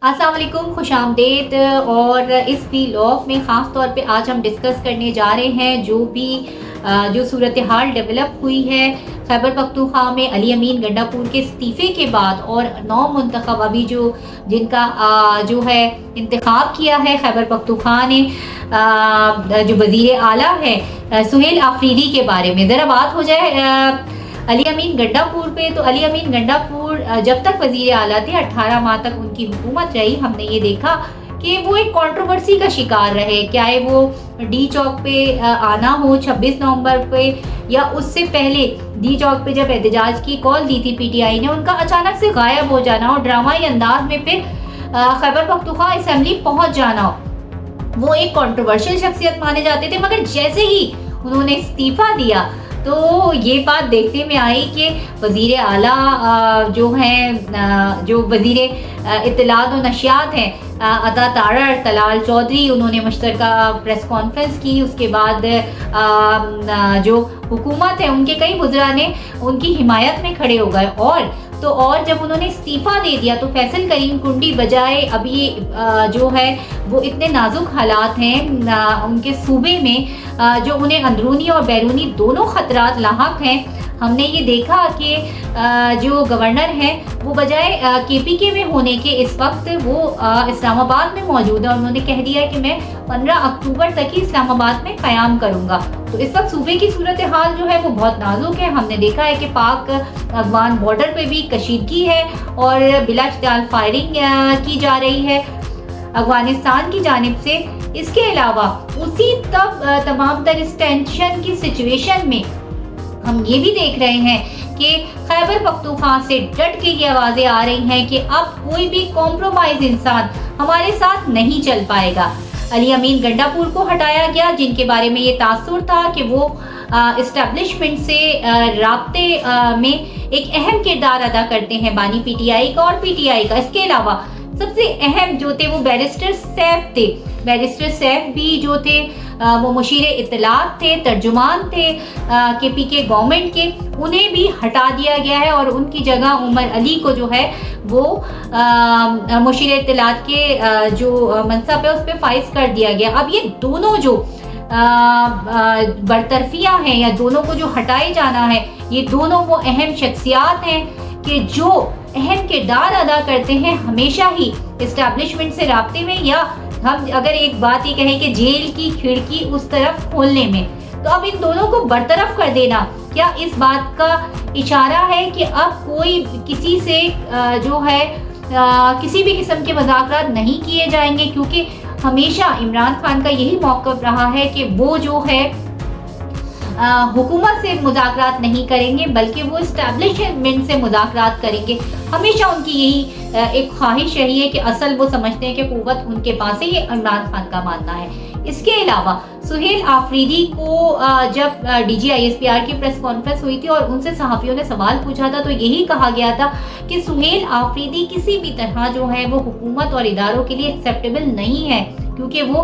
अस्सलाम वालेकुम, खुश आमदीद। और इस व्लॉग में ख़ास तौर पे आज हम डिस्कस करने जा रहे हैं जो सूरत हाल डेवलप हुई है खैबर पख्तूनख्वा में अली अमीन गंडापुर के इस्तीफ़े के बाद, और 9 मुंतखब अभी जिनका जो है इंतखाब किया है खैबर पख्तूनख्वा ने, जो वज़ीर आला है सुहेल आफरीदी के बारे में ज़रा बात हो जाए। अली अमीन गंडापुर पे तो अली अमीन गंडापुर जब तक वज़ीर आला थे 18 माह तक उनकी हुकूमत रही। हमने ये देखा कि वो एक कंट्रोवर्सी का शिकार रहे, क्या है वो डी चौक पे आना हो 26 नवंबर पे, या उससे पहले डी चौक पे जब एहतजाज की कॉल दी थी पीटीआई ने, उनका अचानक से गायब हो जाना और ड्रामाई अंदाज में फिर खैबर पख्तूनख्वा असेंबली पहुंच जाना। वो एक कंट्रोवर्शियल शख्सियत माने जाते थे, मगर जैसे ही उन्होंने इस्तीफा दिया तो ये बात देखने में आई कि वज़ीर आला जो हैं, जो वज़ीर इत्तलात और नशियात हैं अता तारड़ तलाल चौधरी, उन्होंने मुश्तरका प्रेस कॉन्फ्रेंस की। उसके बाद जो हुकूमत है उनके कई वज़रा ने उनकी हिमायत में खड़े हो गए। और जब उन्होंने इस्तीफ़ा दे दिया तो फैसल करीम कुंडी बजाय अभी जो है वो इतने नाजुक हालात हैं उनके सूबे में, जो उन्हें अंदरूनी और बैरूनी दोनों ख़तरात लाहक हैं। हमने ये देखा कि जो गवर्नर हैं वो बजाय केपीके में होने के इस वक्त वो इस्लामाबाद में मौजूद है, और उन्होंने कह दिया कि मैं 15 अक्टूबर तक ही इस्लामाबाद में क़याम करूँगा। तो इस वक्त सूबे की सूरत हाल जो है वो बहुत नाजुक है। हमने देखा है कि पाक अफगान बॉर्डर पे भी कशीदगी है और बिलाश्ताल फायरिंग की जा रही है अफगानिस्तान की जानिब से। इसके अलावा उसी तमाम तर इस टेंशन की सिचुएशन में हम ये भी देख रहे हैं कि खैबर पख्तूनख्वा से डट के ये आवाज़ें आ रही हैं कि अब कोई भी कॉम्प्रोमाइज़ इंसान हमारे साथ नहीं चल पाएगा। अली अमीन गंडापुर को हटाया गया, जिनके बारे में ये तासुर था कि वो इस्टेब्लिशमेंट से राब्ते में एक अहम किरदार अदा करते हैं, बानी पीटीआई का और पीटीआई का। इसके अलावा सबसे अहम जो थे वो बैरिस्टर सैफ थे। बैरिस्टर सैफ भी जो थे वो मुशीर इत्तलात थे, तर्जुमान थे केपीके गवर्नमेंट के, उन्हें भी हटा दिया गया है और उनकी जगह उमर अली को जो है वो मुशीर इत्तलात के जो मनसब है उस पर फाइज कर दिया गया। अब ये दोनों जो बरतरफियाँ हैं या दोनों को जो हटाए जाना है, ये दोनों वो अहम शख्सियात हैं कि जो अहम किरदार अदा करते हैं हमेशा ही इस्टेब्लिशमेंट से राब्ते में, या हम अगर एक बात ये कहें कि जेल की खिड़की उस तरफ खोलने में। तो अब इन दोनों को बरतरफ कर देना क्या इस बात का इशारा है कि अब कोई किसी से जो है किसी भी किस्म के मज़ाकरात नहीं किए जाएंगे? क्योंकि हमेशा इमरान खान का यही मौक़िफ़ रहा है कि वो जो है हुकूमत से मुज़ाकरात नहीं करेंगे, बल्कि वो इस्टेब्लिशमेंट से मुज़ाकरात करेंगे। हमेशा उनकी यही एक ख्वाहिश रही है कि असल वो समझते हैं कि क़ुव्वत उनके पास है, ये इमरान खान का मानना है। इसके अलावा सुहेल आफरीदी को जब DGISPR की प्रेस कॉन्फ्रेंस हुई थी और उनसे सहाफ़ियों ने सवाल पूछा था, तो यही कहा गया था कि सुहेल आफरीदी किसी भी तरह जो है वो हुकूमत और इदारों के लिए एक्सेप्टेबल नहीं है, क्योंकि वो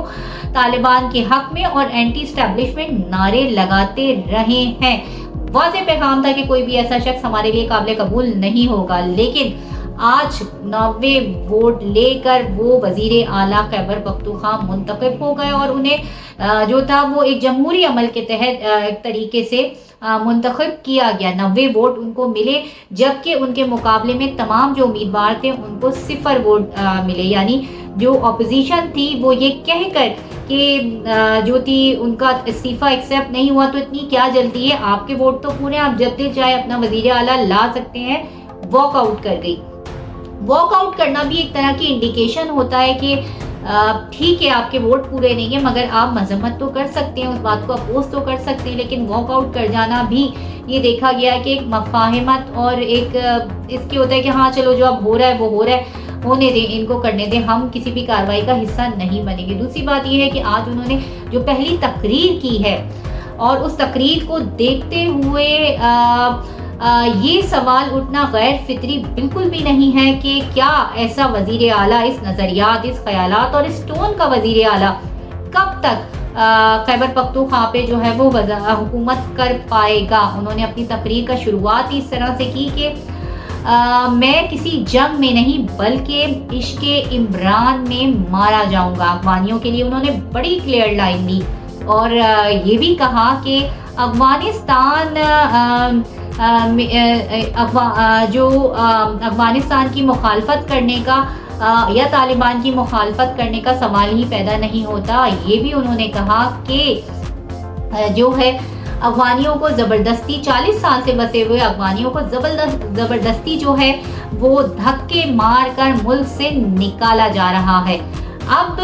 तालिबान के हक में और एंटी एस्टेब्लिशमेंट नारे लगाते रहे हैं। वाज़ेह पैगाम था कि कोई भी ऐसा शख्स हमारे लिए काबिल कबूल नहीं होगा। लेकिन आज 90 वोट लेकर वो वज़ीर आला खैबर पख्तूनख्वा मुंतखब हो गए और उन्हें जो था वो एक जमहूरी अमल के तहत एक तरीके से मुंतखब किया गया। 90 वोट उनको मिले, जबकि उनके मुकाबले में तमाम जो उम्मीदवार थे उनको 0 वोट मिले। यानी जो अपोजिशन थी वो ये कहकर कि जो थी उनका इस्तीफ़ा एक्सेप्ट नहीं हुआ, तो इतनी क्या जल्दी है, आपके वोट तो पूरे, आप जब दिल चाहे अपना वज़ीर आला ला सकते हैं, वॉकआउट कर गई। वॉकआउट करना भी एक तरह की इंडिकेशन होता है कि ठीक है आपके वोट पूरे नहीं है, मगर आप मजम्मत तो कर सकते हैं, उस बात को अपोज तो कर सकते हैं, लेकिन वॉकआउट कर जाना भी ये देखा गया है कि एक मफाहिमत और एक इसके होता है कि हाँ चलो जो अब हो रहा है वो हो रहा है, होने दें, इनको करने दें, हम किसी भी कार्रवाई का हिस्सा नहीं बनेंगे। दूसरी बात ये है कि आज उन्होंने जो पहली तकरीर की है और उस तकरीर को देखते हुए ये सवाल उठना गैर फितरी बिल्कुल भी नहीं है कि क्या ऐसा वज़ीर आला इस नज़रियात, इस ख्यालात और इस टोन का वज़ीर आला कब तक खैबर पख्तूनख्वा पे जो है वो हुकूमत कर पाएगा। उन्होंने अपनी तकरीर का शुरुआत इस तरह से की कि میں کسی جنگ میں نہیں بلکہ عشق عمران میں مارا جاؤں گا. افغانیوں کے لیے انہوں نے بڑی کلیئر لائن دی اور یہ بھی کہا کہ افغانستان جو افغانستان کی مخالفت کرنے کا یا طالبان کی مخالفت کرنے کا سوال ہی پیدا نہیں ہوتا. یہ بھی انہوں نے کہا کہ جو ہے افغانیوں کو زبردستی 40 سال سے بسے ہوئے افغانیوں کو زبردستی جو ہے وہ دھکے مار کر ملک سے نکالا جا رہا ہے. اب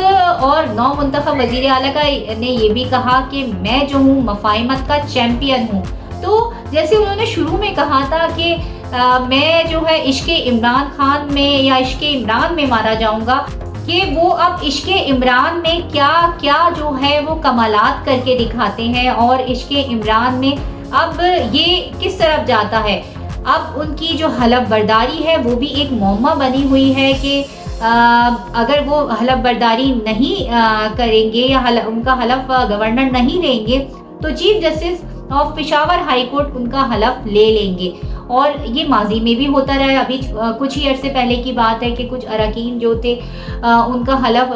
اور نو منتخب وزیر اعلیٰ نے یہ بھی کہا کہ میں جو ہوں مفاہمت کا چیمپئن ہوں. تو جیسے انہوں نے شروع میں کہا تھا کہ میں جو ہے عشق عمران خان میں یا عشق عمران میں مارا جاؤں گا، کہ وہ اب عشق عمران میں کیا کیا جو ہے وہ کمالات کر کے دکھاتے ہیں اور عشق عمران میں اب یہ کس طرف جاتا ہے. اب ان کی جو حلف برداری ہے وہ بھی ایک معمہ بنی ہوئی ہے کہ اگر وہ حلف برداری نہیں کریں گے یا ان کا حلف گورنر نہیں لیں گے تو chief justice of Peshawar high court ان کا حلف لے لیں گے. اور یہ ماضی میں بھی ہوتا رہا ہے. ابھی کچھ ہی عرصے پہلے کی بات ہے کہ کچھ اراکین جو تھے ان کا حلف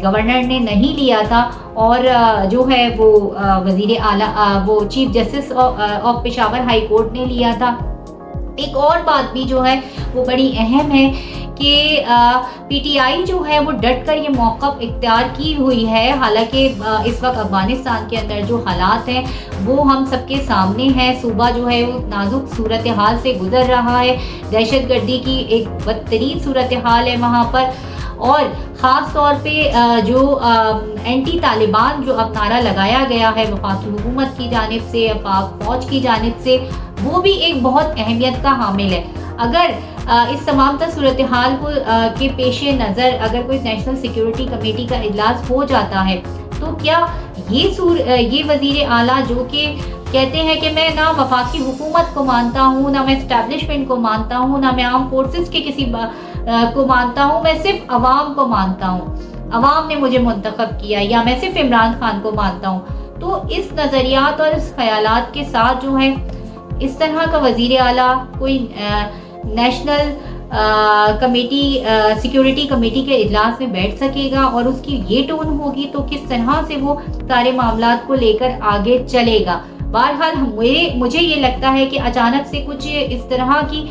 گورنر نے نہیں لیا تھا اور جو ہے وہ وزیر اعلیٰ وہ chief justice of Peshawar high court نے لیا تھا. ایک اور بات بھی جو ہے وہ بڑی اہم ہے کہ پی ٹی آئی جو ہے وہ ڈٹ کر یہ موقف اختیار کی ہوئی ہے. حالانکہ اس وقت افغانستان کے اندر جو حالات ہیں وہ ہم سب کے سامنے ہیں. صوبہ جو ہے وہ نازک صورتحال سے گزر رہا ہے. دہشت گردی کی ایک بدترین صورتحال ہے وہاں پر، اور خاص طور پہ جو اینٹی طالبان جو اب نعرہ لگایا گیا ہے وفاقی حکومت کی جانب سے، پاک فوج کی جانب سے، وہ بھی ایک بہت اہمیت کا حامل ہے. اگر اس تمام تر صورتحال کو کے پیش نظر اگر کوئی نیشنل سیکیورٹی کمیٹی کا اجلاس ہو جاتا ہے تو کیا یہ وزیر اعلیٰ جو کہ کہتے ہیں کہ میں نہ وفاقی حکومت کو مانتا ہوں، نہ میں اسٹیبلشمنٹ کو مانتا ہوں، نہ میں آرم فورسز کے کسی کو مانتا ہوں، میں صرف عوام کو مانتا ہوں، عوام نے مجھے منتخب کیا، یا میں صرف عمران خان کو مانتا ہوں. تو اس نظریات اور اس خیالات کے ساتھ جو ہے اس طرح کا وزیر اعلیٰ کوئی نیشنل کمیٹی سیکیورٹی کمیٹی کے اجلاس میں بیٹھ سکے گا اور اس کی یہ ٹون ہوگی تو کس طرح سے وہ سارے معاملات کو لے کر آگے چلے گا. بہرحال مجھے یہ لگتا ہے کہ اچانک سے کچھ اس طرح کی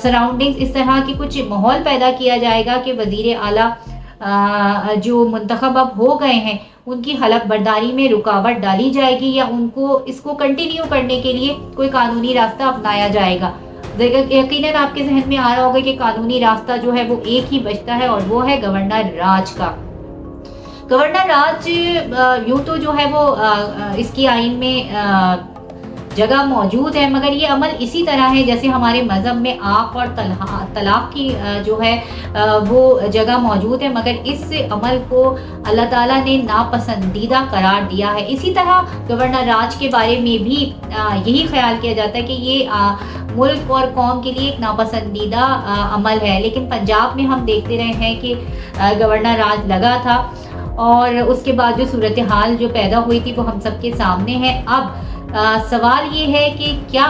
سراؤنڈنگز، اس طرح کی کچھ ماحول پیدا کیا جائے گا کہ وزیر اعلیٰ جو منتخب اب ہو گئے ہیں ان کی حلف برداری میں رکاوٹ ڈالی جائے گی یا ان کو اس کو کنٹینیو کرنے کے لیے کوئی قانونی راستہ اپنایا جائے گا. یقیناً آپ کے ذہن میں آ رہا ہوگا کہ قانونی راستہ جو ہے وہ ایک ہی بچتا ہے اور وہ ہے گورنر راج کا. گورنر راج یوں تو جو ہے وہ اس کی آئین میں جگہ موجود ہے، مگر یہ عمل اسی طرح ہے جیسے ہمارے مذہب میں آق اور طلاق کی جو ہے وہ جگہ موجود ہے، مگر اس عمل کو اللہ تعالیٰ نے ناپسندیدہ قرار دیا ہے. اسی طرح گورنر راج کے بارے میں بھی یہی خیال کیا جاتا ہے کہ یہ ملک اور قوم کے لیے ایک ناپسندیدہ عمل ہے. لیکن پنجاب میں ہم دیکھتے رہے ہیں کہ گورنر راج لگا تھا اور اس کے بعد جو صورتحال جو پیدا ہوئی تھی وہ ہم سب کے سامنے ہے. اب سوال یہ ہے کہ کیا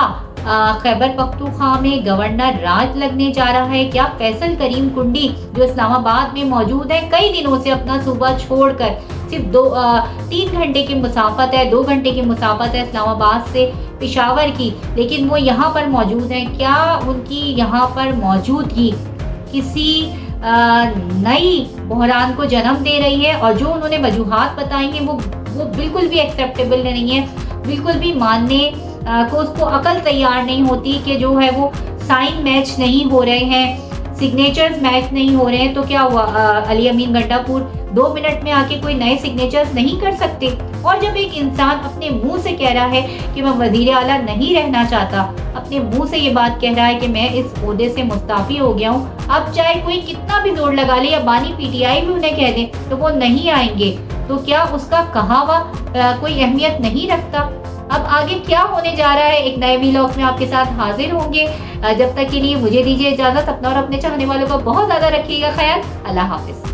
خیبر پختونخوا میں گورنر راج لگنے جا رہا ہے؟ کیا فیصل کریم کنڈی جو اسلام آباد میں موجود ہے، کئی دنوں سے اپنا صوبہ چھوڑ کر صرف 3 گھنٹے کی مسافت ہے، 2 گھنٹے کی مسافت ہے اسلام آباد سے پشاور کی، لیکن وہ یہاں پر موجود ہیں. کیا ان کی یہاں پر موجودگی کسی نئی بحران کو جنم دے رہی ہے؟ اور جو انہوں نے وجوہات بتائی ہیں وہ بالکل بھی ایکسیپٹیبل نہیں ہے، بالکل بھی ماننے کو اس کو عقل تیار نہیں ہوتی کہ جو ہے وہ سائن میچ نہیں ہو رہے ہیں، سگنیچرز میچ نہیں ہو رہے ہیں. تو کیا ہوا، علی امین گنڈا پور 2 منٹ میں آ کے کوئی نئے سگنیچرز نہیں کر سکتے؟ اور جب ایک انسان اپنے منہ سے کہہ رہا ہے کہ میں وزیر اعلیٰ نہیں رہنا چاہتا، اپنے منہ سے یہ بات کہہ رہا ہے کہ میں اس عہدے سے مستعفی ہو گیا ہوں، اب چاہے کوئی کتنا بھی زور لگا لے یا بانی پی ٹی آئی بھی انہیں کہہ دے تو وہ نہیں آئیں گے. تو کیا اس کا کہا ہوا کوئی اہمیت نہیں رکھتا؟ اب آگے کیا ہونے جا رہا ہے ایک نئے ویلاگ میں آپ کے ساتھ حاضر ہوں گے. جب تک کے لیے مجھے دیجیے اجازت. اپنا اور اپنے چاہنے والوں کا بہت زیادہ رکھیے گا خیال. اللہ حافظ.